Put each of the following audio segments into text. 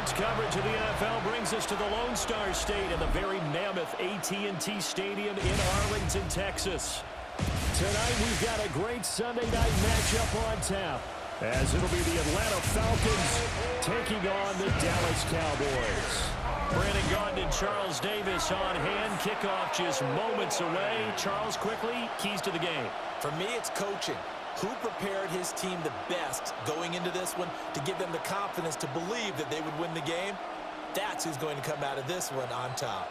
Sports coverage of the NFL brings us to the Lone Star State and the very mammoth AT&T Stadium in Arlington, Texas. Tonight we've got a great Sunday night matchup on tap, as it'll be the Atlanta Falcons taking on the Dallas Cowboys. Brandon Gaudin and Charles Davis on hand. Kickoff just moments away. Charles, quickly, keys to the game. For me, it's coaching. Who prepared his team the best going into this one to give them the confidence to believe that they would win the game? That's who's going to come out of this one on top.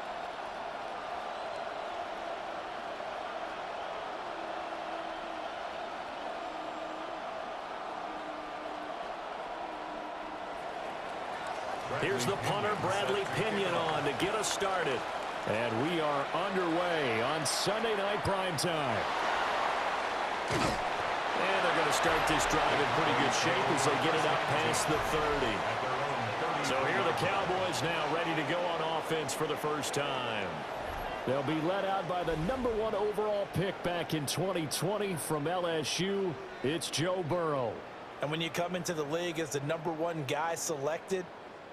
Here's the punter, Bradley Pinion, on to get us started. And we are underway on Sunday night primetime. And they're going to start this drive in pretty good shape as they get it up past the 30. So here are the Cowboys now ready to go on offense for the first time. They'll be led out by the #1 overall pick back in 2020 from LSU. It's Joe Burrow. And when you come into the league as the #1 guy selected,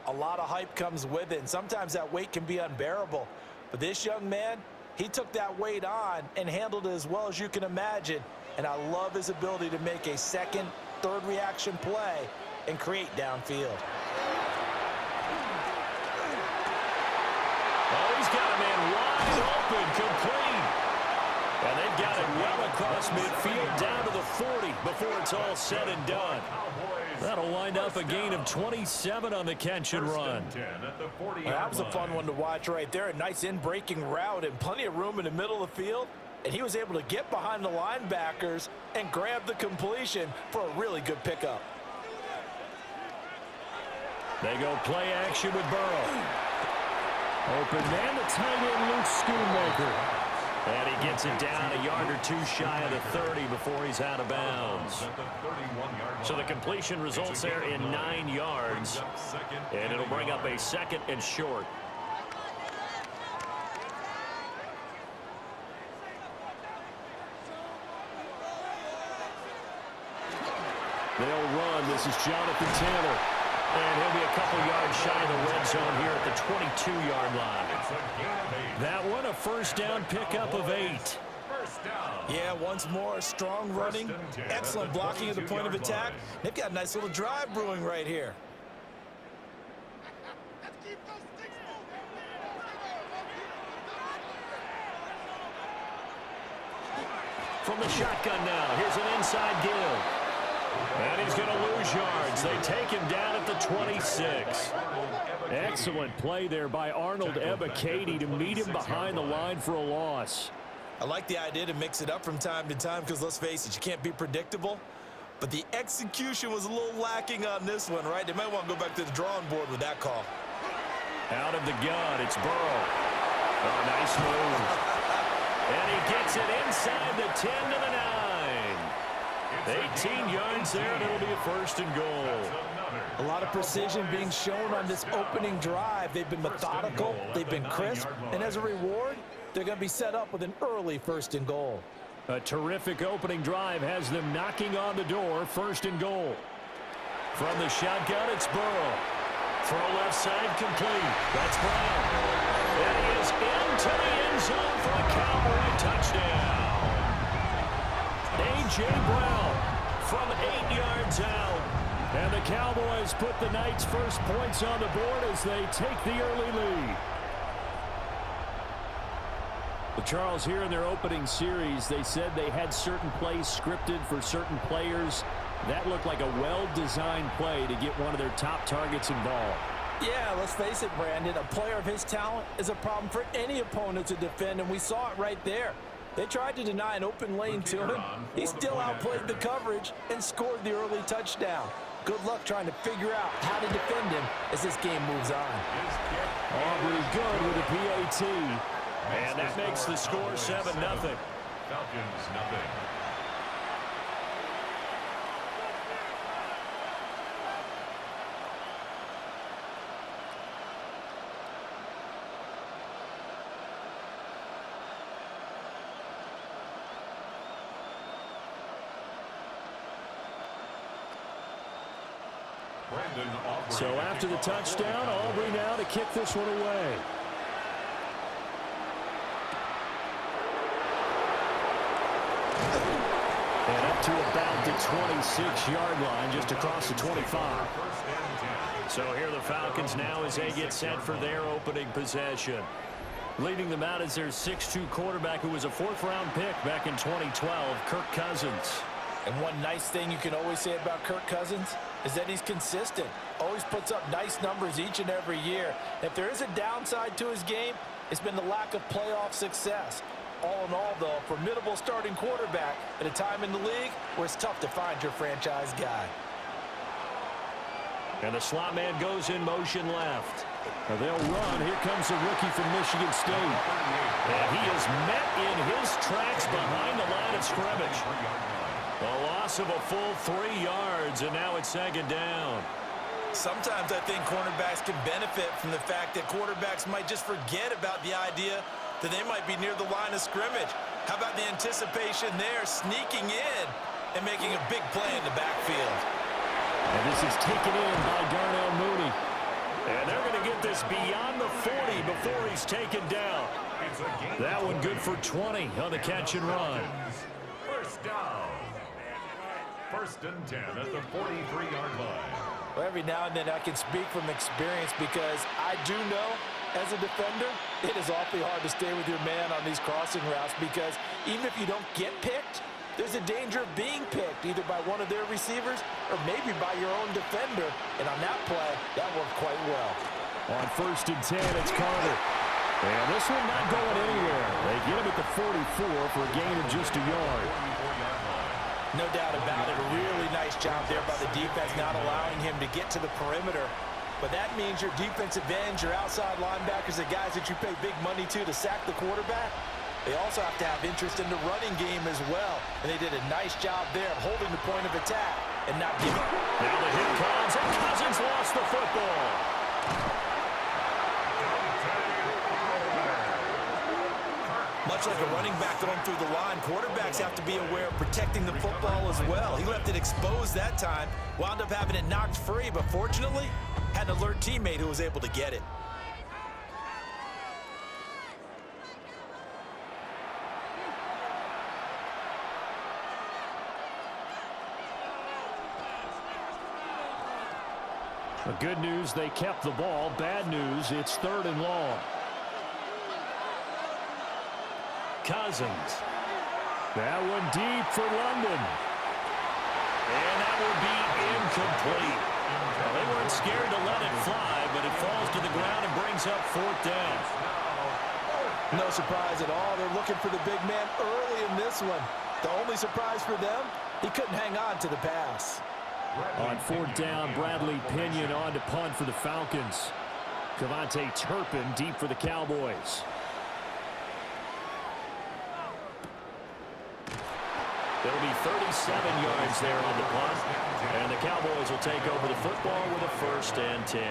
a lot of hype comes with it, and sometimes that weight can be unbearable. But this young man, he took that weight on and handled it as well as you can imagine. And I love his ability to make a second, third reaction play and create downfield. Oh, he's got a man wide open, complete. And they've got it well across midfield down to the 40 before it's all said and done. That'll wind up a gain of 27 on the catch and run. Well, that was a fun one to watch right there. A nice in-breaking route and plenty of room in the middle of the field. And he was able to get behind the linebackers and grab the completion for a really good pickup. They go play action with Burrow. Open man, the tight end, Luke Schoonmaker. And he gets it down a yard or two shy of the 30 before he's out of bounds. So the completion results there in 9 yards. And it'll bring up a second and short. They'll run. This is Jonathan Taylor. And he'll be a couple yards shy of the red zone here at the 22-yard line. That one, a first down pickup of 8. Yeah, once more, strong running, excellent blocking at the point of attack. They've got a nice little drive brewing right here. From the shotgun now, here's an inside give. And he's going to lose yards. They take him down at the 26. Excellent play there by Arnold Ebiketie to meet him behind the line for a loss. I like the idea to mix it up from time to time because, let's face it, you can't be predictable. But the execution was a little lacking on this one, right? They might want to go back to the drawing board with that call. Out of the gun, it's Burrow. Oh, nice move. And he gets it inside the 10 to the 9. 18 yards there, and it'll be a first and goal. A lot of precision being shown on this opening drive. They've been methodical, they've been crisp, and as a reward, they're going to be set up with an early first and goal. A terrific opening drive has them knocking on the door, first and goal. From the shotgun, it's Burrow. Throw left side complete. That's Brown. And he is into the end zone for a Cowboy touchdown. A.J. Brown from 8 yards out. And the Cowboys put the night's first points on the board as they take the early lead. But Charles, here in their opening series, they said they had certain plays scripted for certain players. That looked like a well-designed play to get one of their top targets involved. Yeah, let's face it, Brandon. A player of his talent is a problem for any opponent to defend, and we saw it right there. They tried to deny an open lane to him. He still outplayed the coverage and scored the early touchdown. Good luck trying to figure out how to defend him as this game moves on. Aubrey good with a PAT. And that makes the score 7-0. Falcons, nothing. So after the touchdown, Aubrey now to kick this one away. And up to about the 26-yard line, just across the 25. So here are the Falcons now as they get set for their opening possession. Leading them out is their 6'2 quarterback who was a fourth-round pick back in 2012, Kirk Cousins. And one nice thing you can always say about Kirk Cousins is that he's consistent. Always puts up nice numbers each and every year. If there is a downside to his game, it's been the lack of playoff success. All in all, though, a formidable starting quarterback at a time in the league where it's tough to find your franchise guy. And the slot man goes in motion left. Now they'll run. Here comes the rookie from Michigan State. And he is met in his tracks behind the line of scrimmage. A loss of a full 3 yards, and now it's second down. Sometimes I think cornerbacks can benefit from the fact that quarterbacks might just forget about the idea that they might be near the line of scrimmage. How about the anticipation there, sneaking in and making a big play in the backfield? And this is taken in by Darnell Mooney. And they're going to get this beyond the 40 before he's taken down. That one good for 20 on the catch and run. First down. First and 10 at the 43-yard line. Well, every now and then I can speak from experience because I do know as a defender it is awfully hard to stay with your man on these crossing routes because even if you don't get picked, there's a danger of being picked either by one of their receivers or maybe by your own defender. And on that play, that worked quite well. On first and 10, it's Carter. And this one not going anywhere. They get him at the 44 for a gain of just a yard. No doubt about it. A really nice job there by the defense, not allowing him to get to the perimeter. But that means your defensive ends, your outside linebackers, the guys that you pay big money to sack the quarterback, they also have to have interest in the running game as well. And they did a nice job there of holding the point of attack and not giving up. Now the hit comes, and Cousins lost the football. Much like a running back going through the line, quarterbacks have to be aware of protecting the football as well. He left it exposed that time, wound up having it knocked free, but fortunately, had an alert teammate who was able to get it. The good news, they kept the ball. Bad news, it's third and long. Cousins. That one deep for London. And that will be incomplete. Well, they weren't scared to let it fly, but it falls to the ground and brings up fourth down. No surprise at all. They're looking for the big man early in this one. The only surprise for them, he couldn't hang on to the pass. On fourth down, Bradley Pinion on to punt for the Falcons. Cavante Turpin deep for the Cowboys. There'll be 37 yards there on the punt. And the Cowboys will take over the football with a first and 10.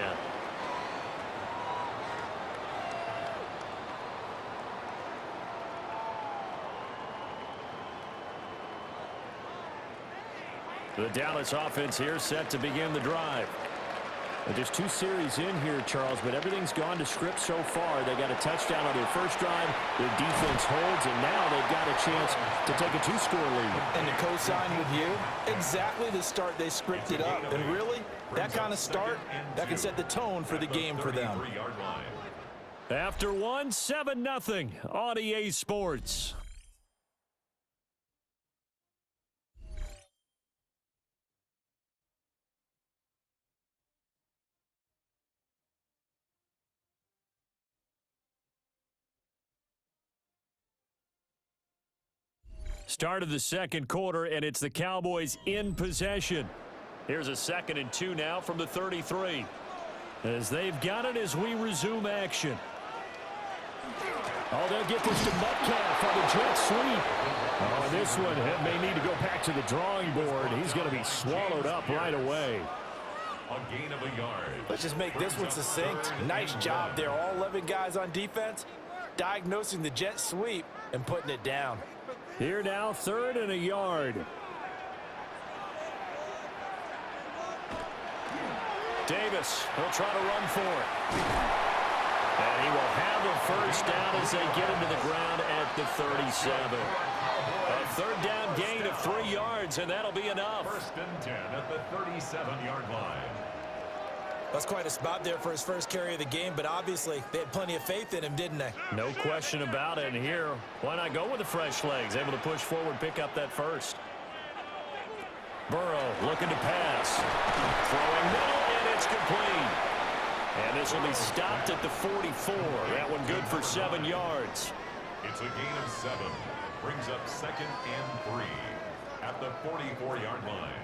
The Dallas offense here set to begin the drive. There's 2 series in here, Charles, but everything's gone to script so far. They got a touchdown on their first drive. Their defense holds, and now they've got a chance to take a 2-score lead. And to co-sign with you, exactly the start they scripted up. And really, that kind of start, that can set the tone for the game for them. After one, 7-0 on EA Sports. Start of the second quarter, and it's the Cowboys in possession. Here's a 2nd and 2 now from the 33. As they've got it as we resume action. Oh, they'll get this to Metcalf on the jet sweep. Oh, this one may need to go back to the drawing board. He's going to be swallowed up right away. A gain of a yard. Let's just make this one succinct. Nice job there. All 11 guys on defense diagnosing the jet sweep and putting it down. Here now, 3rd and a yard. Davis, he'll try to run for it. And he will have a first down as they get into the ground at the 37. A third down gain of 3 yards, and that'll be enough. First and 10 at the 37-yard line. That's quite a spot there for his first carry of the game, but obviously they had plenty of faith in him, didn't they? No question about it. And here, why not go with the fresh legs? Able to push forward, pick up that first. Burrow looking to pass. Throwing middle, and it's complete. And this will be stopped at the 44. That one good for 7 yards. It's a gain of 7. Brings up 2nd and 3 at the 44-yard line.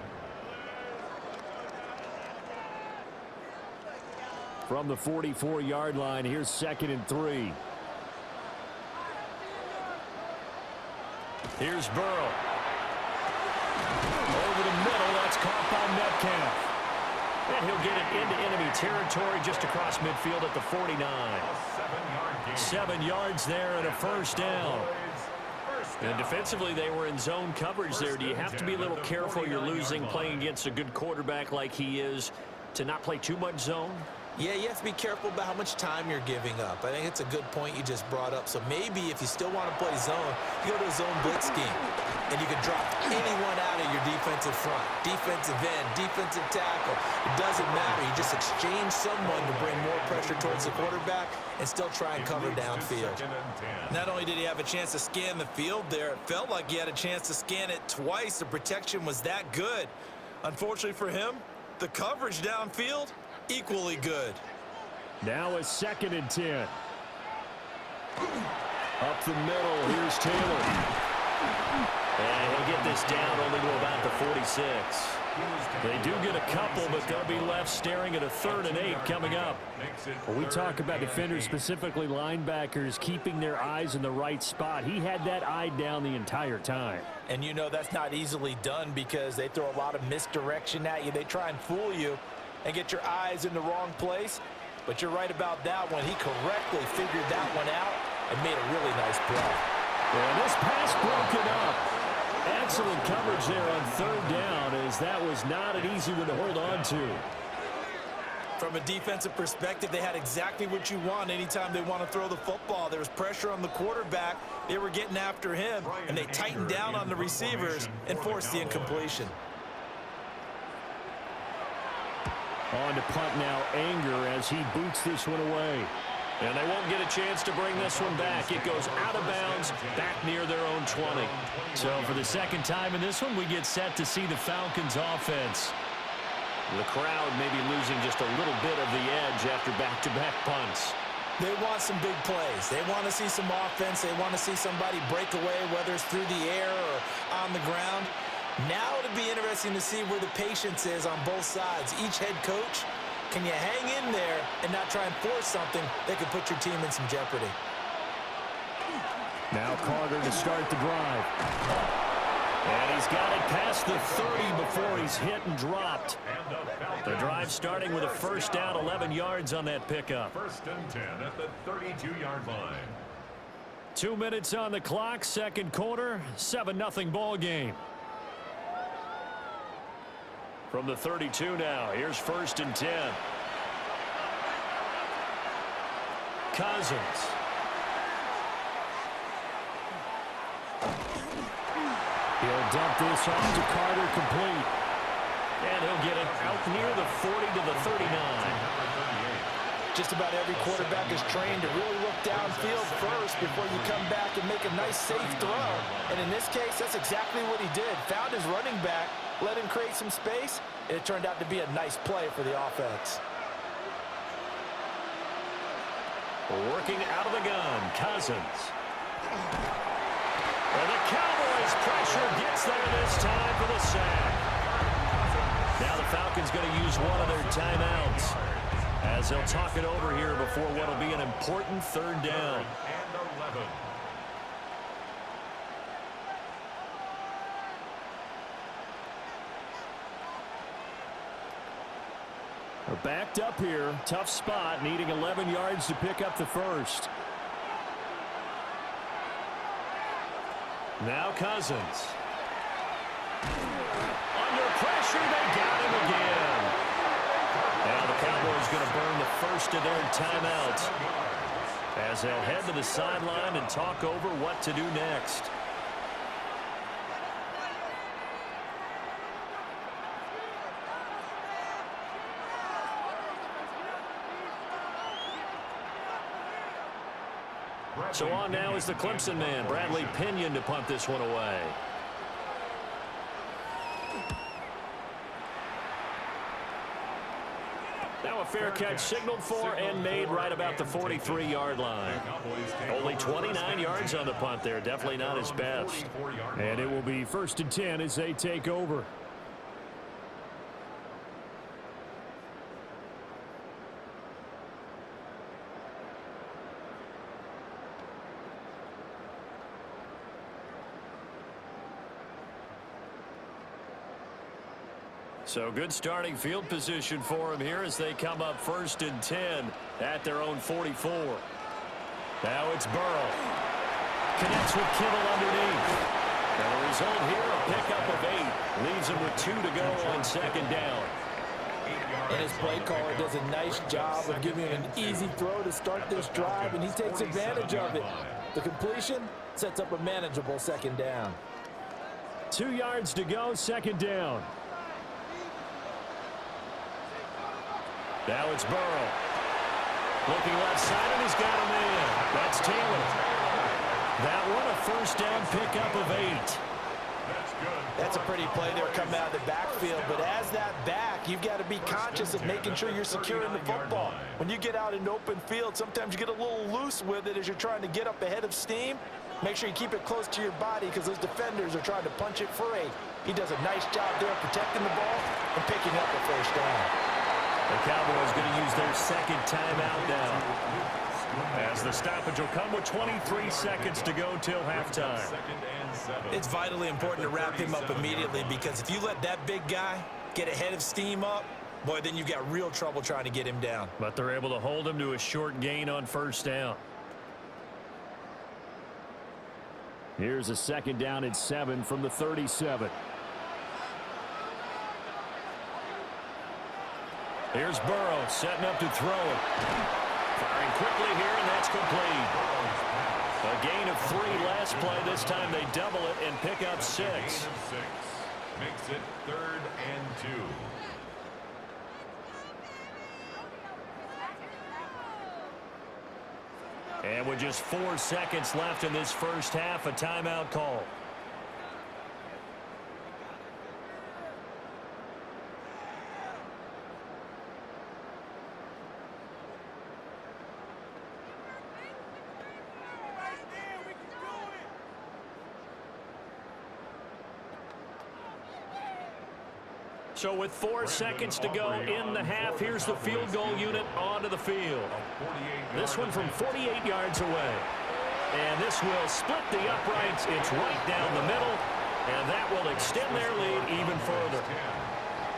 From the 44-yard line, here's 2nd and 3. Here's Burrow. Over the middle, that's caught by Metcalf. And he'll get it into enemy territory just across midfield at the 49. 7 yards there and a first down. And defensively, they were in zone coverage there. Do you have to be a little careful? You're losing playing against a good quarterback like he is to not play too much zone? Yeah, you have to be careful about how much time you're giving up. I think it's a good point you just brought up. So maybe if you still want to play zone, you go to a zone blitz scheme, and you can drop anyone out of your defensive front, defensive end, defensive tackle. It doesn't matter. You just exchange someone to bring more pressure towards the quarterback and still try and cover downfield. Not only did he have a chance to scan the field there, it felt like he had a chance to scan it twice. The protection was that good. Unfortunately for him, the coverage downfield, equally good. Now a 2nd and 10. Up the middle, here's Taylor. And he'll get this down only to about the 46. They do get a couple, but they'll be left staring at a 3rd and 8 coming up. When we talk about defenders, specifically linebackers, keeping their eyes in the right spot, he had that eye down the entire time. And you know that's not easily done because they throw a lot of misdirection at you. They try and fool you and get your eyes in the wrong place. But you're right about that one. He correctly figured that one out and made a really nice play. And this pass broken up. Excellent coverage there on 3rd down, as that was not an easy one to hold on to. From a defensive perspective, they had exactly what you want anytime they want to throw the football. There was pressure on the quarterback. They were getting after him, and they tightened down on the receivers and forced the incompletion. On to punt now, Anger, as he boots this one away. And they won't get a chance to bring this one back. It goes out of bounds, back near their own 20. So for the 2nd time in this one, we get set to see the Falcons offense. The crowd may be losing just a little bit of the edge after back-to-back punts. They want some big plays. They want to see some offense. They want to see somebody break away, whether it's through the air or on the ground. Now it'll be interesting to see where the patience is on both sides. Each head coach, can you hang in there and not try and force something that could put your team in some jeopardy? Now Carter to start the drive. And he's got it past the 30 before he's hit and dropped. The drive starting with a first down, 11 yards on that pickup. 1st and 10 at the 32-yard line. 2 minutes on the clock, 2nd quarter, 7-0 ball game. From the 32 now, here's 1st and 10. Cousins. He'll dump this off to Carter, complete. And he'll get it out near the 40 to the 39. Just about every quarterback is trained to really look downfield first before you come back and make a nice, safe throw. And in this case, that's exactly what he did. Found his running back, let him create some space, and it turned out to be a nice play for the offense. Working out of the gun, Cousins. And the Cowboys pressure gets there this time for the sack. Now the Falcons going to use one of their timeouts as they'll talk it over here before what will be an important 3rd down. And 11. We're backed up here. Tough spot, needing 11 yards to pick up the first. Now Cousins. Under pressure, they got him again. Now the Cowboys going to burn the first of their timeouts as they'll head to the sideline and talk over what to do next. So on now is the Clemson man, Bradley Pinion, to punt this one away. Now a fair catch signaled for and made right about the 43-yard line. Only 29 yards on the punt there. Definitely not his best. And it will be 1st and 10 as they take over. So good starting field position for him here as they come up 1st and 10 at their own 44. Now it's Burrow. Connects with Kittle underneath. And the result here, a pickup of 8. Leaves him with 2 to go on 2nd down. And his play caller does a nice job of giving him an easy throw to start this drive, and he takes advantage of it. The completion sets up a manageable 2nd down. 2 yards to go, 2nd down. Now it's Burrow. Looking left side, and he's got him in. That's Taylor. That one, a 1st down pickup of 8. That's a pretty play there coming out of the backfield, but as that back, you've got to be conscious of making sure you're securing the football. When you get out in open field, sometimes you get a little loose with it as you're trying to get up ahead of steam. Make sure you keep it close to your body because those defenders are trying to punch it free. He does a nice job there protecting the ball and picking up a 1st down. The Cowboys going to use their 2nd timeout now, as the stoppage will come with 23 seconds to go till halftime. It's vitally important to wrap him up immediately because if you let that big guy get ahead of steam up, boy, then you've got real trouble trying to get him down. But they're able to hold him to a short gain on 1st down. Here's a 2nd down and 7 from the 37. Here's Burrow setting up to throw it. Firing quickly here, and that's complete. A gain of 3 last play. This time they double it and pick up 6. Makes it 3rd and 2. And with just 4 seconds left in this 1st half, a timeout call. So with 4 seconds to go in the half, here's the field goal unit onto the field. This one from 48 yards away. And this will split the uprights. It's right down the middle, and that will extend their lead even further.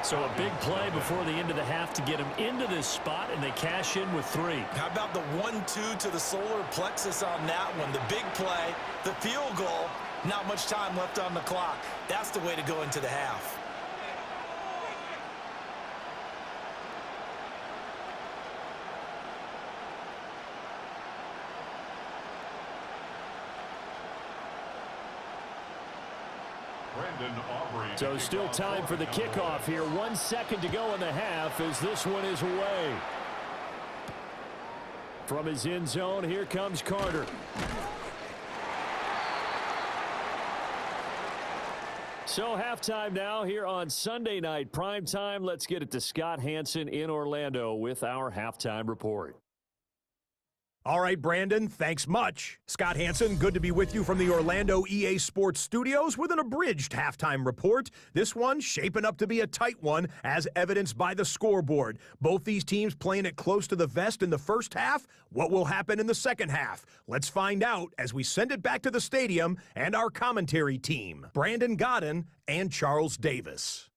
So a big play before the end of the half to get them into this spot, and they cash in with 3. How about the 1-2 to the solar plexus on that one? The big play, the field goal, not much time left on the clock. That's the way to go into the half. So still time for the kickoff here. 1 second to go in the half as this one is away. From his end zone, here comes Carter. So halftime now here on Sunday night primetime. Let's get it to Scott Hanson in Orlando with our halftime report. All right, Brandon, thanks much. Scott Hanson, good to be with you from the Orlando EA Sports Studios with an abridged halftime report. This one shaping up to be a tight one, as evidenced by the scoreboard. Both these teams playing it close to the vest in the 1st half. What will happen in the 2nd half? Let's find out as we send it back to the stadium and our commentary team, Brandon Godden and Charles Davis.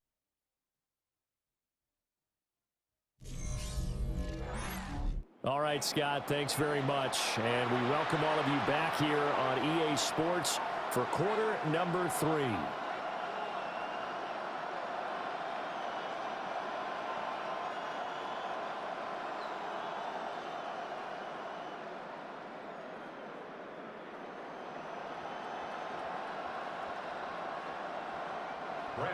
All right, Scott, thanks very much. And we welcome all of you back here on EA Sports for quarter number 3.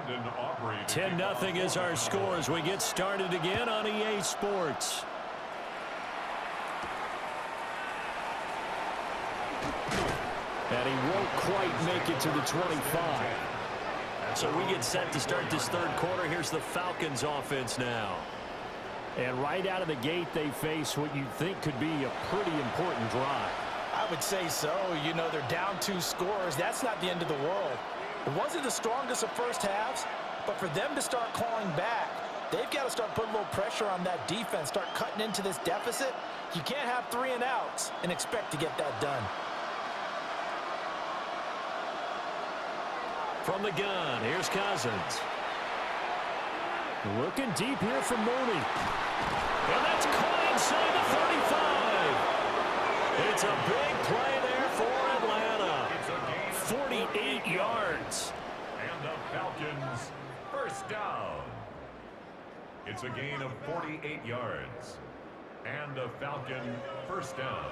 Brandon Aubrey. 10-0 is our score as we get started again on EA Sports. And he won't quite make it to the 25. So we get set to start this third quarter. Here's the Falcons offense now. And right out of the gate, they face what you think could be a pretty important drive. I would say so. You know, they're down 2 scores. That's not the end of the world. It wasn't the strongest of first halves, but for them to start clawing back, they've got to start putting a little pressure on that defense, start cutting into this deficit. You can't have 3 and outs and expect to get that done. From the gun, here's Cousins. Looking deep here from Mooney. And that's caught inside the 35. It's a big play there for Atlanta. 48 yards. And the Falcons first down. It's a gain of 48 yards. And a Falcon first down.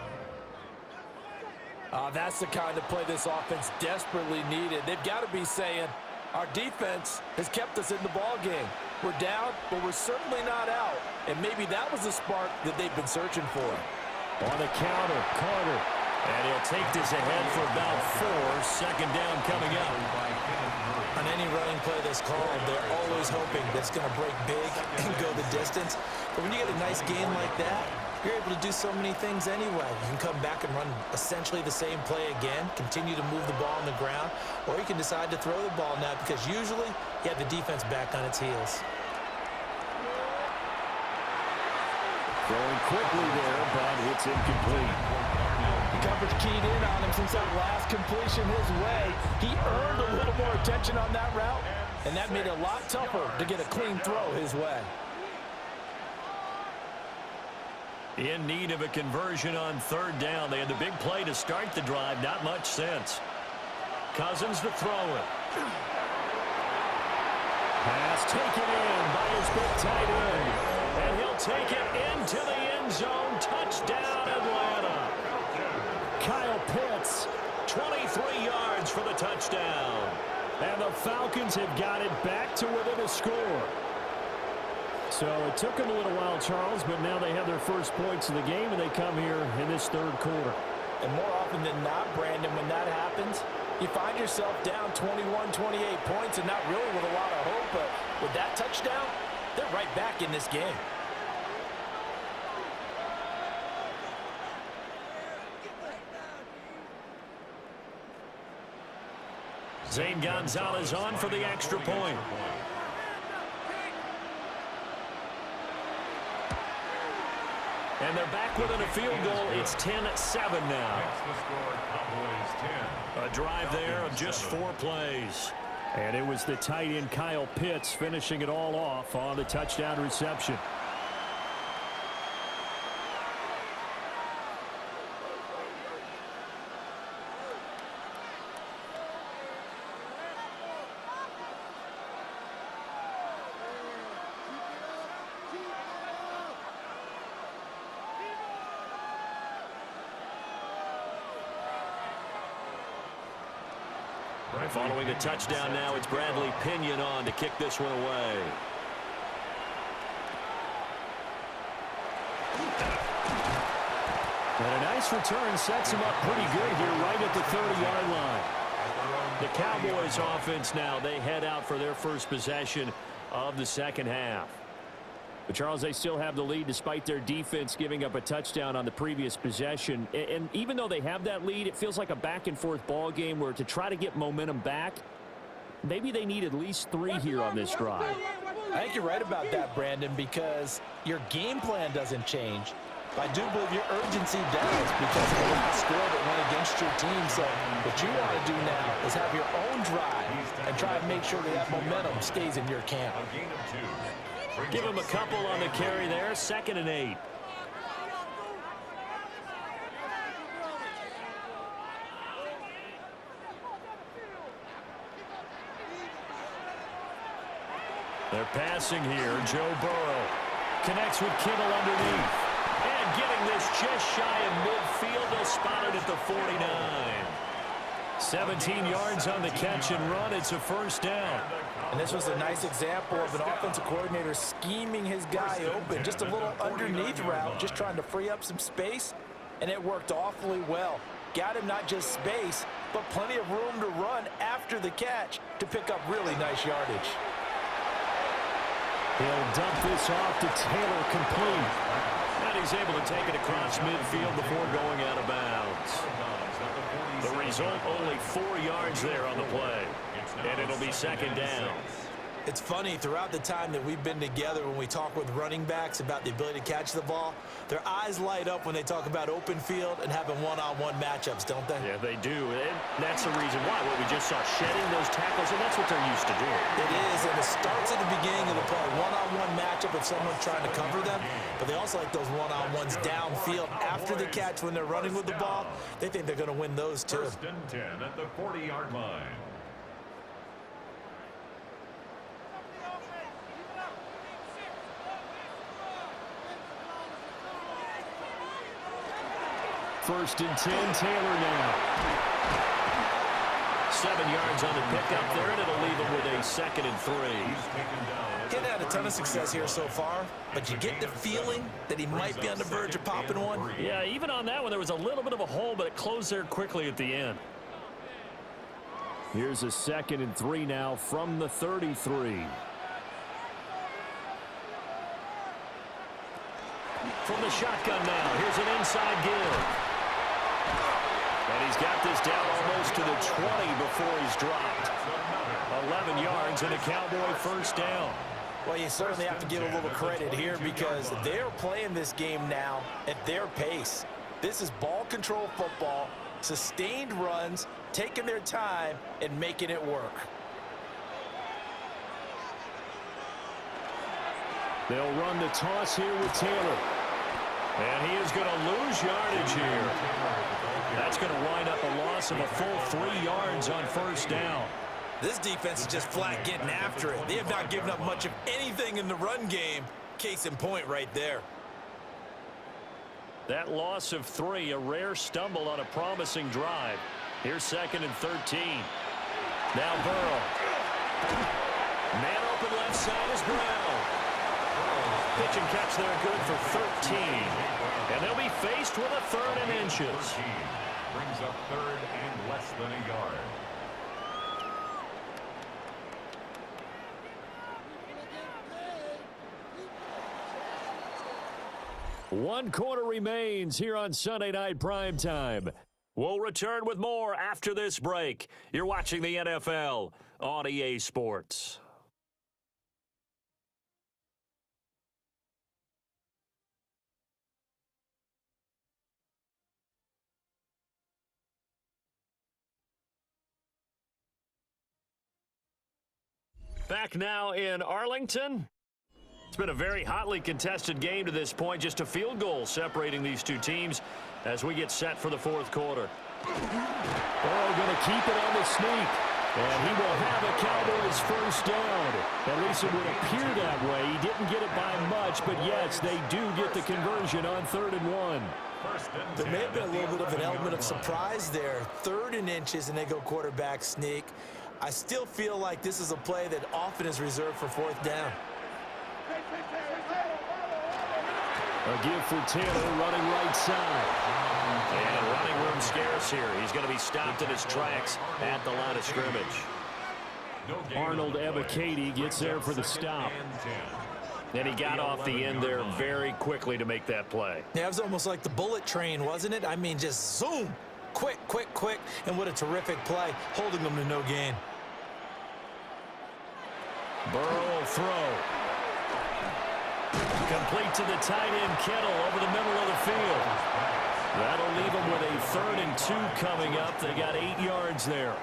That's the kind of play this offense desperately needed. They've got to be saying, our defense has kept us in the ball game. We're down, but we're certainly not out. And maybe that was the spark that they've been searching for. On the counter, Carter. And he'll take this ahead for about 4. Second down coming up. On any running play that's called, they're always hoping that it's going to break big and go the distance. But when you get a nice game like that, you're able to do so many things anyway. You can come back and run essentially the same play again, continue to move the ball on the ground, or you can decide to throw the ball now because usually you have the defense back on its heels. Throwing quickly there, but it's incomplete. The coverage keyed in on him since that last completion his way. He earned a little more attention on that route, and that made it a lot tougher to get a clean throw his way. In need of a conversion on third down. They had the big play to start the drive. Not much sense. Cousins to throw it. Pass taken in by his big tight end. And he'll take it into the end zone. Touchdown, Atlanta. Kyle Pitts, 23 yards for the touchdown. And the Falcons have got it back to within a score. So it took them a little while, Charles, but now they have their first points of the game, and they come here in this third quarter. And more often than not, Brandon, when that happens, you find yourself down 21, 28 points, and not really with a lot of hope, but with that touchdown, they're right back in this game. Zane Gonzalez on for the extra point. And they're back within a field goal. It's 10-7 now. A drive there of just 4 plays. And it was the tight end Kyle Pitts finishing it all off on the touchdown reception. Following a touchdown now, it's Bradley Pinion on to kick this one away. And a nice return sets him up pretty good here right at the 30-yard line. The Cowboys offense now, they head out for their first possession of the second half. But, Charles, they still have the lead despite their defense giving up a touchdown on the previous possession. And even though they have that lead, it feels like a back-and-forth ball game where to try to get momentum back, maybe they need at least 3 here on this drive. I think you're right about that, Brandon, because your game plan doesn't change. But I do believe your urgency does because of the last score that went against your team. So what you want to do now is have your own drive and try to make sure that momentum stays in your camp. Give him a couple on the carry there. 2nd and 8. They're passing here. Joe Burrow connects with Kittle underneath. And getting this just shy of midfield. They'll spot it at the 49. 17 yards on the catch and run. It's a first down. And this was a nice example of an offensive coordinator scheming his guy open. Just a little underneath route, just trying to free up some space, and it worked awfully well. Got him not just space, but plenty of room to run after the catch to pick up really nice yardage. He'll dump this off to Taylor, complete. And he's able to take it across midfield before going out of bounds. The result, only 4 yards there on the play. And it'll be second down. It's funny, throughout the time that we've been together, when we talk with running backs about the ability to catch the ball, their eyes light up when they talk about open field and having one-on-one matchups, don't they? Yeah, they do. And that's the reason why. What we just saw, shedding those tackles, and that's what they're used to doing. It is, and it starts at the beginning of the play. One-on-one matchup if someone's trying to cover them, but they also like those one-on-ones downfield after the catch when they're running with the ball. They think they're going to win those, too. First and 10 at the 40-yard line. First and 10, Taylor now. 7 yards on the pickup there, and it'll leave him with a second and 3. He's had a ton of success here so far, but you get the feeling that he might be on the verge of popping one. Yeah, even on that one, there was a little bit of a hole, but it closed there quickly at the end. Here's a second and 3 now from the 33. From the shotgun now, here's an inside give. And he's got this down almost to the 20 before he's dropped. 11 yards and a Cowboy first down. Well, you certainly have to give a little credit here because they're playing this game now at their pace. This is ball control football, sustained runs, taking their time and making it work. They'll run the toss here with Taylor. And he is going to lose yardage here. That's going to wind up a loss of a full 3 yards on first down. This defense is just flat getting after it. They have not given up much of anything in the run game. Case in point right there. That loss of 3, a rare stumble on a promising drive. Here's second and 13. Now Burrow. Man open left side is Brown. Pitch and catch there good for 13. And they'll be faced with a 3rd and inches. Brings up 3rd and less than a yard. One quarter remains here on Sunday Night Primetime. We'll return with more after this break. You're watching the NFL on EA Sports. Back now in Arlington. It's been a very hotly contested game to this point. Just a field goal separating these two teams as we get set for the fourth quarter. Burrow going to keep it on the sneak. And he will have a Cowboys first down. At least it would appear that way. He didn't get it by much, but yes, they do get the conversion on 3rd and 1. There may have been a little bit of an element of surprise there. 3rd and inches, and they go quarterback sneak. I still feel like this is a play that often is reserved for 4th down. A give for Taylor running right side. And running room scarce here. He's going to be stopped in his tracks at the line of scrimmage. Arnold Ebiketie gets there for the stop. And he got off the end there very quickly to make that play. Yeah, it was almost like the bullet train, wasn't it? I mean, just zoom. Quick, quick, quick. And what a terrific play, holding them to no gain. Burrow will throw. Complete to the tight end, Kittle, over the middle of the field. That'll leave them with a 3rd and 2 coming up. They got 8 yards there.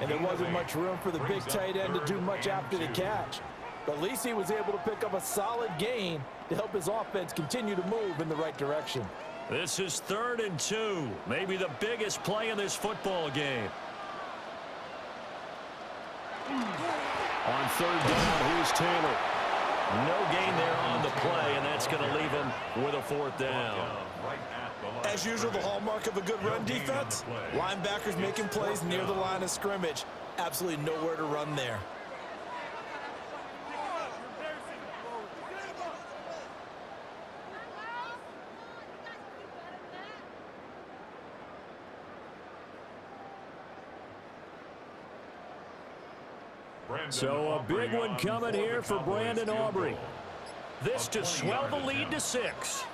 And there wasn't much room for the big tight end to do much after the catch. But at least he was able to pick up a solid gain to help his offense continue to move in the right direction. This is 3rd and 2. Maybe the biggest play in this football game. On 3rd down, here's Taylor. No gain there on the play, and that's going to leave him with a 4th down. Right at As usual, the hallmark of a good run defense, linebackers making plays near the line of scrimmage. Absolutely nowhere to run there. So a big one coming here for Brandon Aubrey. This to swell the lead to 6.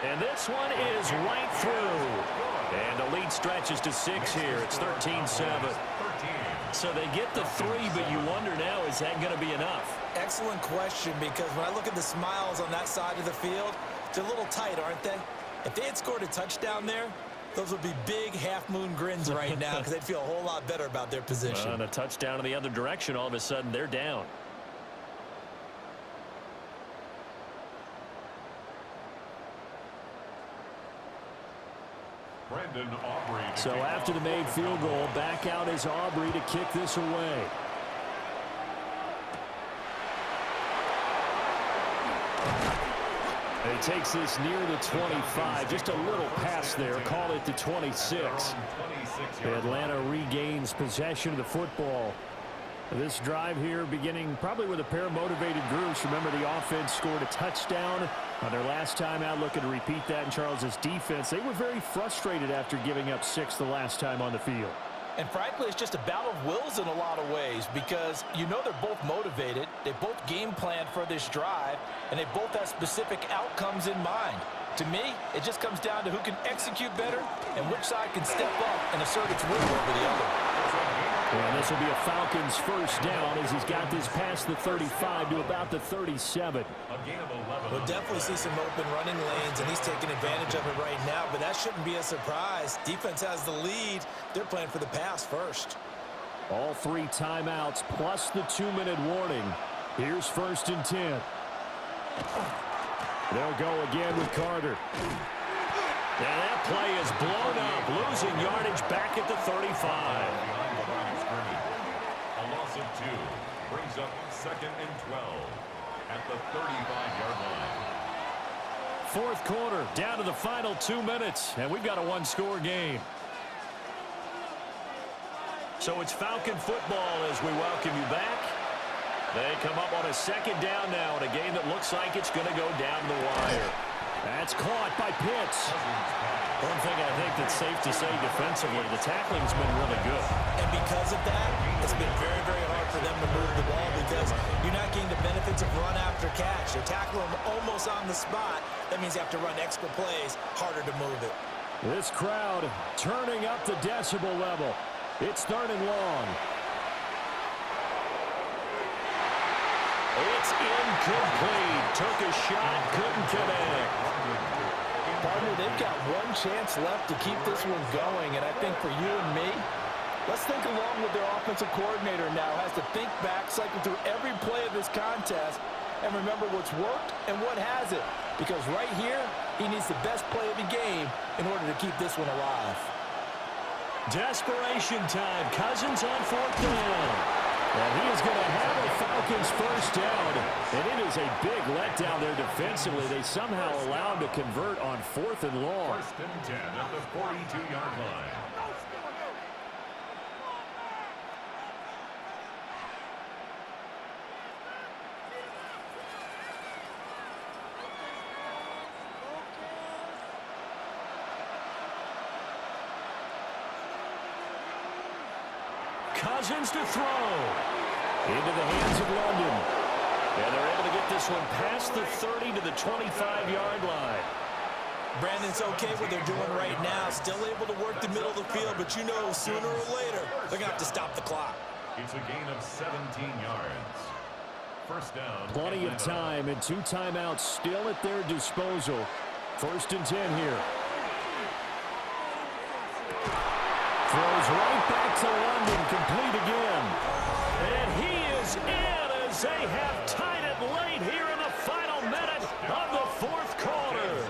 And this one is right through. And the lead stretches to 6 here. It's 13-7. So they get the 3, but you wonder now, is that going to be enough? Excellent question, because when I look at the smiles on that side of the field, they're a little tight, aren't they? If they had scored a touchdown there, those would be big half-moon grins right now because they'd feel a whole lot better about their position. And a touchdown in the other direction, all of a sudden they're down. Brandon Aubrey. So after the made field goal, back out is Aubrey to kick this away. And he takes this near the 25, just a little pass there, call it the 26. Atlanta regains possession of the football. This drive here beginning probably with a pair of motivated groups. Remember, the offense scored a touchdown on their last time out. Looking to repeat that in Charles's defense. They were very frustrated after giving up 6 the last time on the field. And frankly, it's just a battle of wills in a lot of ways, because you know they're both motivated, they both game planned for this drive, and they both have specific outcomes in mind. To me, it just comes down to who can execute better and which side can step up and assert its will over the other. And this will be a Falcons first down as he's got this past the 35 to about the 37. We'll definitely see some open running lanes, and he's taking advantage of it right now, but that shouldn't be a surprise. Defense has the lead. They're playing for the pass first. All 3 timeouts plus the 2-minute warning. Here's 1st and 10. They'll go again with Carter. And that play is blown up, losing yardage back at the 35. A loss of 2 brings up 2nd and 12 at the 35-yard line. 4th quarter, down to the final 2 minutes, and we've got a 1-score game. So it's Falcon football as we welcome you back. They come up on a 2nd down now in a game that looks like it's going to go down the wire. That's caught by Pitts. One thing I think that's safe to say defensively, the tackling's been really good. And because of that, it's been very, very hard for them to move the ball because you're not getting the benefits of run after catch. They tackle them almost on the spot. That means you have to run extra plays, harder to move it. This crowd turning up the decibel level. It's 3rd and long. It's incomplete. Took a shot, couldn't connect. Partner, they've got one chance left to keep this one going, and I think for you and me, let's think along with their offensive coordinator now. Has to think back, cycle through every play of this contest, and remember what's worked and what hasn't. Because right here, he needs the best play of the game in order to keep this one alive. Desperation time. Cousins on 4th down. And he is going to have a Falcons first down. And it is a big letdown there defensively. They somehow allowed him to convert on 4th and long. 1st and 10 at the 42-yard line. Cousins to throw. Into the hands of London. And they're able to get this one past the 30 to the 25-yard line. Brandon's okay what they're doing right now. Still able to work the middle of the field, but you know sooner or later they're going to have to stop the clock. It's a gain of 17 yards. First down. Plenty of time and 2 timeouts still at their disposal. 1st and 10 here. Throws right back to London, complete again. And he is in as they have tied it late here in the final minute of the 4th quarter.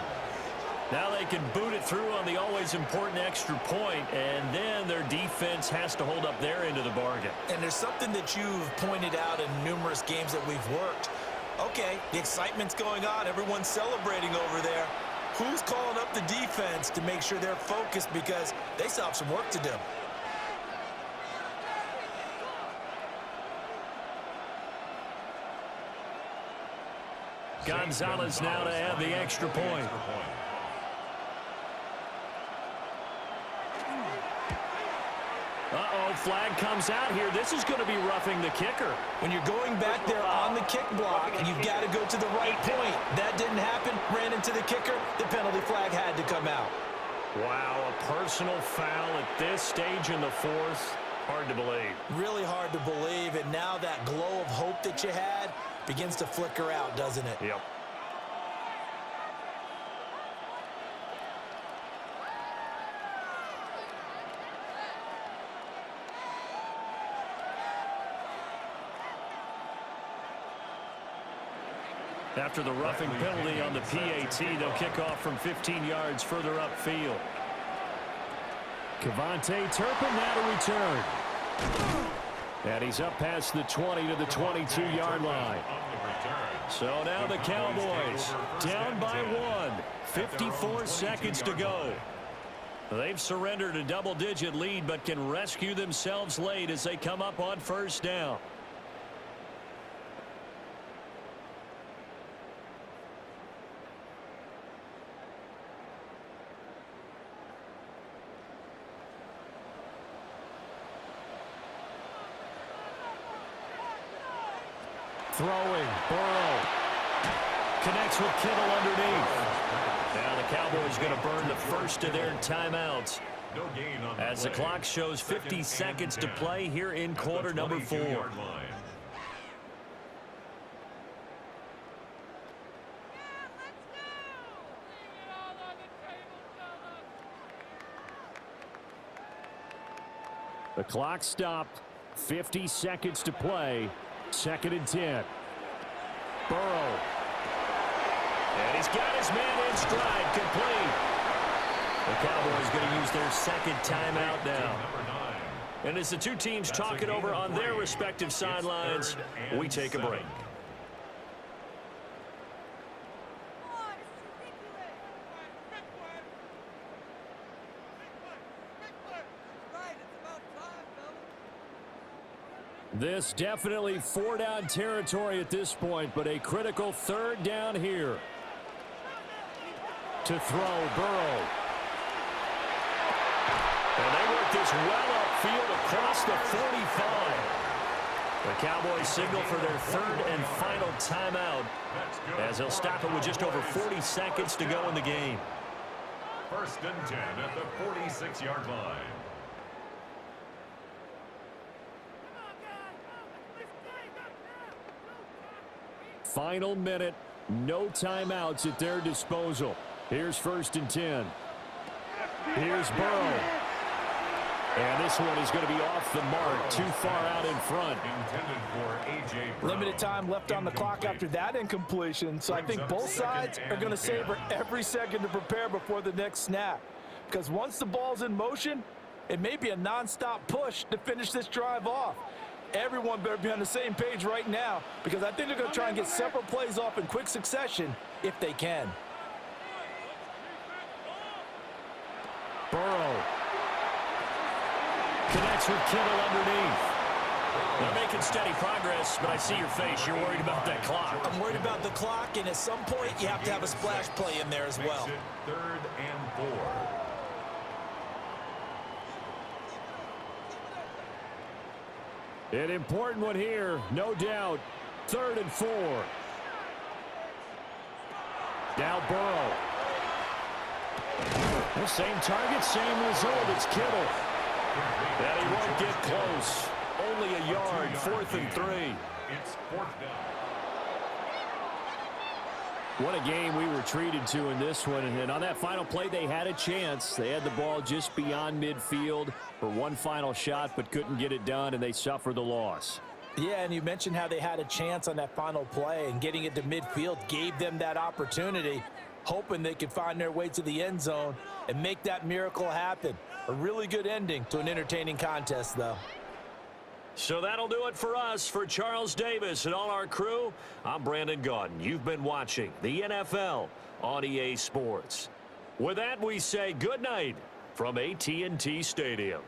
Now they can boot it through on the always important extra point, and then their defense has to hold up their end of the bargain. And there's something that you've pointed out in numerous games that we've worked. Okay, the excitement's going on. Everyone's celebrating over there. Who's calling up the defense to make sure they're focused because they still have some work to do? Gonzalez now to add the extra point. Uh-oh, flag comes out here. This is going to be roughing the kicker. When you're going back there on the kick block, you've got to go to the right point. That didn't happen. Ran into the kicker. The penalty flag had to come out. Wow, a personal foul at this stage in the fourth. Hard to believe. Really hard to believe, and now that glow of hope that you had begins to flicker out, doesn't it? Yep. After the roughing penalty on the PAT, they'll kick off from 15 yards further upfield. Kevontae Turpin now to return. And he's up past the 20 to the 22-yard line. So now the Cowboys down by 1. 54 seconds to go. They've surrendered a double-digit lead but can rescue themselves late as they come up on first down. Throwing, Burrow connects with Kittle underneath. Now the Cowboys going to burn the first of their timeouts as the clock shows 50 seconds to play here in quarter number 4. The clock stopped. 50 seconds to play. 2nd and 10. Burrow. And he's got his man in stride. Complete. The Cowboys going to use their second timeout now. And as the two teams talk it over on their respective sidelines, we take a break. This definitely 4-down territory at this point, but a critical 3rd down here. To throw, Burrow. And they work this well upfield across the 45. The Cowboys signal for their 3rd and final timeout as they'll stop it with just over 40 seconds to go in the game. 1st and 10 at the 46-yard line. Final minute, no timeouts at their disposal. Here's 1st and 10. Here's Burrow. And this one is going to be off the mark, too far out in front. Intended for A.J. Brown. Limited time left on the clock after that incompletion, so I think both sides are going to savor every second to prepare before the next snap. Because once the ball's in motion, it may be a nonstop push to finish this drive off. Everyone better be on the same page right now because I think they're going to try and get several plays off in quick succession if they can. Burrow connects with Kittle underneath. They're making steady progress, but I see your face. You're worried about that clock. I'm worried about the clock, and at some point you have to have a splash play in there as well. 3rd and 4. An important one here, no doubt. 3rd and 4. Now Burrow. The same target, same result. It's Kittle. And he won't get close. Only a yard, 4th and 3. It's 4th down. What a game we were treated to in this one. And on that final play, they had a chance. They had the ball just beyond midfield for one final shot, but couldn't get it done, and they suffered the loss. Yeah, and you mentioned how they had a chance on that final play, and getting it to midfield gave them that opportunity, hoping they could find their way to the end zone and make that miracle happen. A really good ending to an entertaining contest, though. So that'll do it for us. For Charles Davis and all our crew, I'm Brandon Gaudin. You've been watching the NFL on EA Sports. With that, we say good night from AT&T Stadium.